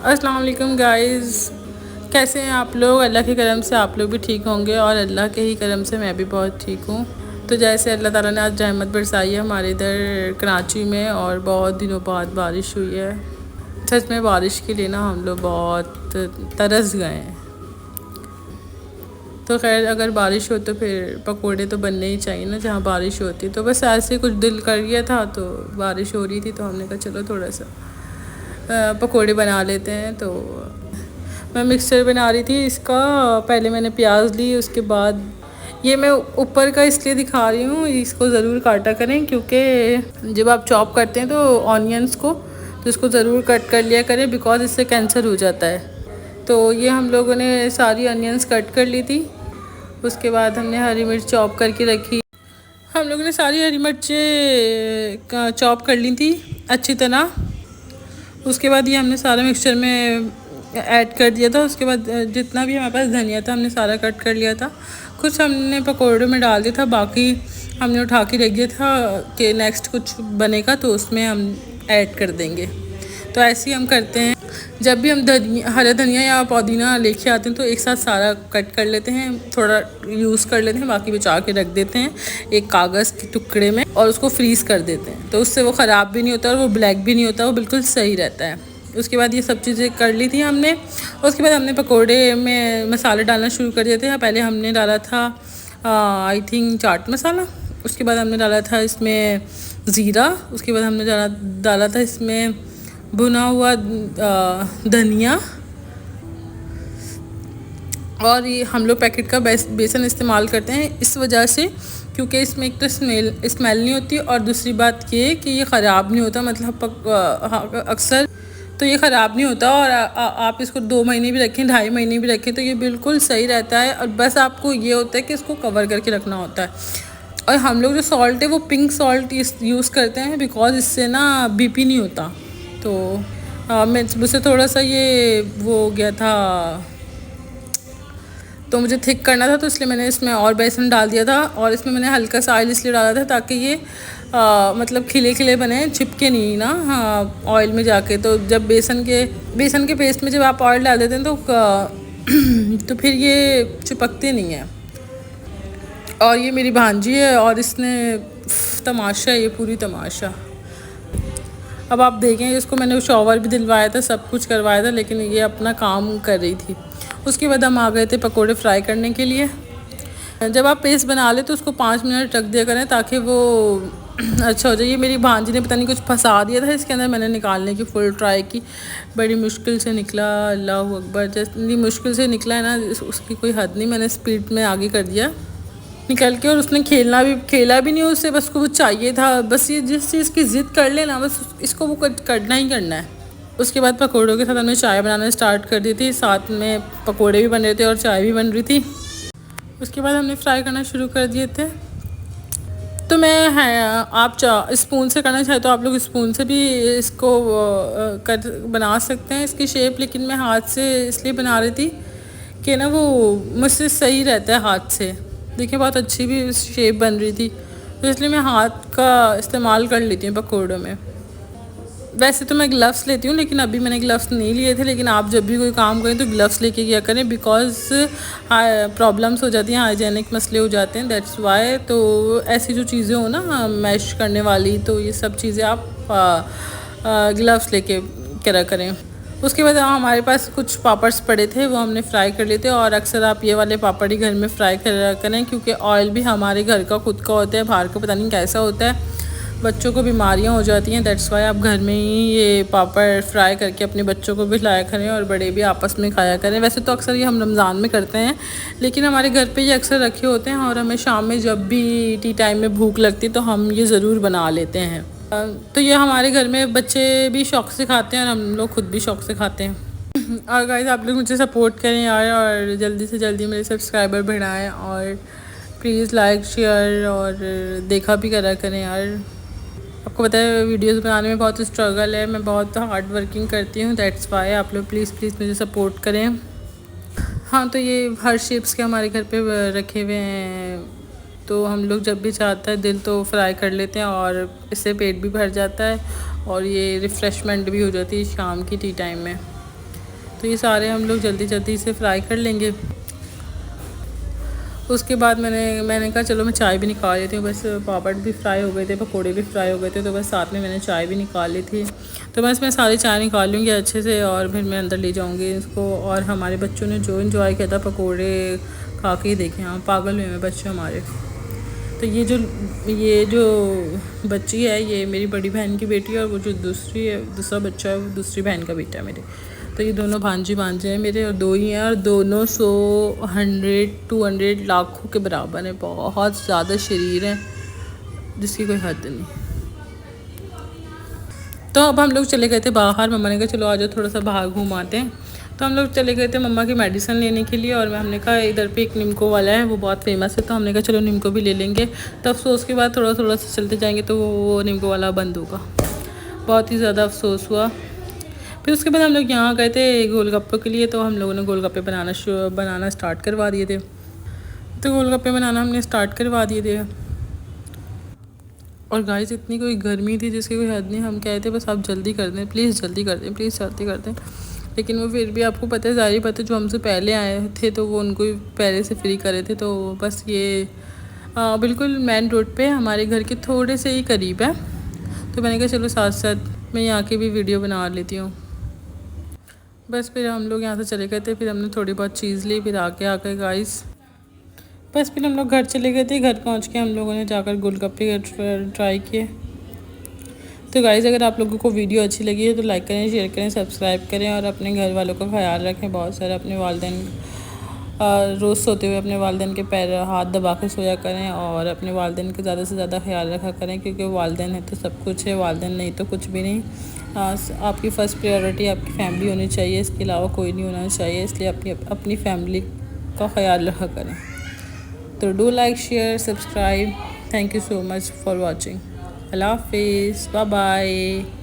अस्सलाम वालेकुम गाइस, कैसे हैं आप लोग। अल्लाह के करम से आप लोग भी ठीक होंगे और अल्लाह के ही करम से मैं भी बहुत ठीक हूँ। तो जैसे अल्लाह ताला ने आज रहमत बरसाई है हमारे इधर कराची में और बहुत दिनों बाद बारिश हुई है। सच में बारिश के लिए ना हम लोग बहुत तरस गए हैं। तो खैर अगर बारिश हो तो फिर पकोड़े तो बनने ही चाहिए ना जहाँ बारिश होती। तो बस ऐसे कुछ दिल कर गया था, तो बारिश हो रही थी तो हमने कहा चलो थोड़ा सा पकोड़े बना लेते हैं। तो मैं मिक्सचर बना रही थी इसका। पहले मैंने प्याज ली, उसके बाद ये मैं ऊपर का इसलिए दिखा रही हूँ, इसको ज़रूर काटा करें क्योंकि जब आप चॉप करते हैं तो ऑनियंस को तो इसको ज़रूर कट कर लिया करें, बिकॉज इससे कैंसर हो जाता है। तो ये हम लोगों ने सारी अनियंस कट कर ली थी। उसके बाद हमने हरी मिर्च चॉप करके रखी। हम लोगों ने सारी हरी मिर्चें चॉप कर ली थी अच्छी तरह। उसके बाद ये हमने सारा मिक्सचर में ऐड कर दिया था। उसके बाद जितना भी हमारे पास धनिया था हमने सारा कट कर लिया था। कुछ हमने पकौड़ों में डाल दिया था, बाकी हमने उठा के रख दिया था कि नेक्स्ट कुछ बनेगा तो उसमें हम ऐड कर देंगे। तो ऐसे ही हम करते हैं। जब भी हम हरा धनिया या पुदीना लेके आते हैं तो एक साथ सारा कट कर लेते हैं, थोड़ा यूज़ कर लेते हैं, बाकी बचा के रख देते हैं एक कागज़ के टुकड़े में और उसको फ्रीज़ कर देते हैं। तो उससे वो ख़राब भी नहीं होता और वो ब्लैक भी नहीं होता, वो बिल्कुल सही रहता है। उसके बाद ये सब चीज़ें कर ली थी हमने। उसके बाद हमने पकोड़े में मसाले डालना शुरू कर दिए थे। पहले हमने डाला था आई थिंक चाट मसाला। उसके बाद हमने डाला था इसमें ज़ीरा। उसके बाद हमने डाला था इसमें भुना हुआ धनिया। और ये हम लोग पैकेट का बेसन इस्तेमाल करते हैं इस वजह से क्योंकि इसमें एक तो स्मेल नहीं होती और दूसरी बात ये कि ये ख़राब नहीं होता। मतलब अक्सर तो ये ख़राब नहीं होता और आप इसको 2 महीने भी रखें, 2.5 महीने भी रखें तो ये बिल्कुल सही रहता है। और बस आपको ये होता है कि इसको कवर करके रखना होता है। और हम लोग जो सॉल्ट है वो पिंक सॉल्ट यूज़ करते हैं बिकॉज इससे ना बीपी नहीं होता। तो मैं मुझसे थोड़ा सा ये वो हो गया था, तो मुझे थिक करना था तो इसलिए मैंने इसमें और बेसन डाल दिया था। और इसमें मैंने हल्का सा ऑयल इसलिए डाला था ताकि ये मतलब खिले खिले बने, चिपके नहीं ना ऑयल में जाके। तो जब बेसन के पेस्ट में जब आप ऑयल डाल देते हैं तो फिर ये चिपकते नहीं है। और ये मेरी भांजी है और इसने तमाशा है, ये पूरी तमाशा। अब आप देखें, इसको मैंने शॉवर भी दिलवाया था, सब कुछ करवाया था, लेकिन ये अपना काम कर रही थी। उसके बाद हम आ गए थे पकोड़े फ्राई करने के लिए। जब आप पेस्ट बना ले तो उसको 5 मिनट रख दिया करें ताकि वो अच्छा हो जाए। ये मेरी भांजी ने पता नहीं कुछ फंसा दिया था इसके अंदर, मैंने निकालने की फुल ट्राई की, बड़ी मुश्किल से निकला। अल्लाह अकबर, जितनी मुश्किल से निकला है ना उसकी कोई हद नहीं। मैंने स्पीड में आगे कर दिया निकल के। और उसने खेला भी नहीं उससे, बस को वो चाहिए था। बस ये जिस चीज़ की ज़िद कर लेना बस इसको वो करना ही करना है। उसके बाद पकोड़ों के साथ हमने चाय बनाना स्टार्ट कर दी थी, साथ में पकोड़े भी बन रहे थे और चाय भी बन रही थी। उसके बाद हमने फ्राई करना शुरू कर दिए थे। तो आप स्पून से करना चाहे तो आप लोग स्पून से भी इसको बना सकते हैं इसकी शेप, लेकिन मैं हाथ से इसलिए बना रही थी कि ना वो मुझसे सही रहता है हाथ से। देखिए बहुत अच्छी भी शेप बन रही थी, तो इसलिए मैं हाथ का इस्तेमाल कर लेती हूँ पकौड़ों में। वैसे तो मैं ग्लव्स लेती हूँ, लेकिन अभी मैंने ग्लव्स नहीं लिए थे। लेकिन आप जब भी कोई काम करें तो ग्लव्स लेके किया करें, बिकॉज प्रॉब्लम्स हो जाती हैं, हाइजेनिक मसले हो जाते हैं, दैट्स वाई। तो ऐसी जो चीज़ें हो ना मैश करने वाली, तो ये सब चीज़ें आप ग्लव्स लेके करा करें। उसके बाद हमारे पास कुछ पापड्स पड़े थे, वो हमने फ्राई कर लिए थे। और अक्सर आप ये वाले पापड़ ही घर में फ्राई करें क्योंकि ऑयल भी हमारे घर का खुद का होता है, बाहर का पता नहीं कैसा होता है, बच्चों को बीमारियां हो जाती हैं। दैट्स वाई आप घर में ही ये पापड़ फ्राई करके अपने बच्चों को भी खिलाया करें और बड़े भी आपस में खाया करें। वैसे तो अक्सर ये हम रमज़ान में करते हैं, लेकिन हमारे घर पे ये अक्सर रखे होते हैं और हमें शाम में जब भी टी टाइम में भूख लगती तो हम ये ज़रूर बना लेते हैं। तो ये हमारे घर में बच्चे भी शौक़ से खाते हैं और हम लोग खुद भी शौक़ से खाते हैं। और गाइस आप लोग मुझे सपोर्ट करें यार, और जल्दी से जल्दी मेरे सब्सक्राइबर बढ़ाएं और प्लीज़ लाइक शेयर और देखा भी करा करें यार। आपको पता है वीडियोस बनाने में बहुत स्ट्रगल है, मैं बहुत हार्ड वर्किंग करती हूँ, दैट्स वाई आप लोग प्लीज़ मुझे सपोर्ट करें। हाँ, तो ये हर शेप्स के हमारे घर पे रखे हुए हैं, तो हम लोग जब भी चाहता है दिल तो फ्राई कर लेते हैं और इससे पेट भी भर जाता है और ये रिफ़्रेशमेंट भी हो जाती है शाम की टी टाइम में। तो ये सारे हम लोग जल्दी जल्दी से फ्राई कर लेंगे। उसके बाद मैंने कहा चलो मैं चाय भी निकाल लेती हूँ। बस पापड़ भी फ्राई हो गए थे, पकोड़े भी फ्राई हो गए थे, तो बस साथ में मैंने चाय भी निकाल ली थी। तो बस मैं सारी चाय निकाल लूँगी अच्छे से और फिर मैं अंदर ले जाऊँगी इसको। और हमारे बच्चों ने जो इन्जॉय किया था पकोड़े खा के ही देखे, हाँ पागल हुए हैं बच्चे हमारे। तो ये जो बच्ची है ये मेरी बड़ी बहन की बेटी है, और वो जो दूसरा बच्चा है वो दूसरी बहन का बेटा है मेरे। तो ये दोनों भांजे हैं मेरे, और दो ही हैं, और दोनों 100, 100, 200 लाखों के बराबर हैं। बहुत ज़्यादा शरीर हैं जिसकी कोई हद नहीं। तो अब हम लोग चले गए थे बाहर। मम्मा ने कहा चलो आ जाओ थोड़ा सा बाहर घूम आते हैं। तो हम लोग चले गए थे मम्मा की मेडिसिन लेने के लिए, और हमने कहा इधर पे एक निम्को वाला है वो बहुत फेमस है, तो हमने कहा चलो निम्को भी ले लेंगे। तब अफसोस के बाद थोड़ा थोड़ा सा चलते जाएंगे तो वो निम्को वाला बंद होगा। बहुत ही ज़्यादा अफसोस हुआ। फिर उसके बाद हम लोग यहाँ गए थे गोलगप्पे के लिए, तो हम लोगों ने गोलगप्पे बनाना स्टार्ट करवा दिए थे। तो गोलगप्पे बनाना हमने स्टार्ट करवा दिए थे। और गाइस इतनी कोई गर्मी थी जिसकी कोई हद नहीं। हम कह रहे थे बस आप जल्दी कर दें, प्लीज़ जल्दी कर दें, प्लीज़ जल्दी कर दें। लेकिन वो फिर भी आपको पता है, ज़ाहिर बात है, जो हमसे पहले आए थे तो वो उनको पहले से फ्री करे थे। तो बस ये बिल्कुल मेन रोड पे हमारे घर के थोड़े से ही करीब है। तो मैंने कहा चलो साथ साथ मैं यहाँ की भी वीडियो बना लेती हूँ। बस फिर हम लोग यहाँ से चले गए थे। फिर हमने थोड़ी बहुत चीज़ ली, फिर आके गाइस बस फिर हम लोग घर चले गए थे। घर पहुँच के हम लोगों ने जाकर गोलगप्पे ट्राई किए। तो गाइस अगर आप लोगों को वीडियो अच्छी लगी है तो लाइक करें, शेयर करें, सब्सक्राइब करें, और अपने घर वालों का ख्याल रखें बहुत सारा। अपने वालिदैन रोज़ सोते हुए अपने वालिदैन के पैर हाथ दबा के सोया करें, और अपने वालिदैन का ज़्यादा से ज़्यादा ख्याल रखा करें, क्योंकि वालिदैन है तो सब कुछ है, वालिदैन नहीं तो कुछ भी नहीं। आपकी फ़र्स्ट प्रायोरिटी आपकी फैमिली होनी चाहिए, इसके अलावा कोई नहीं होना चाहिए। इसलिए अपनी फैमिली का ख्याल रखा करें। तो do like, share, subscribe. Thank you so much for watching. अल्लाह हाफिज़, बाय बाय।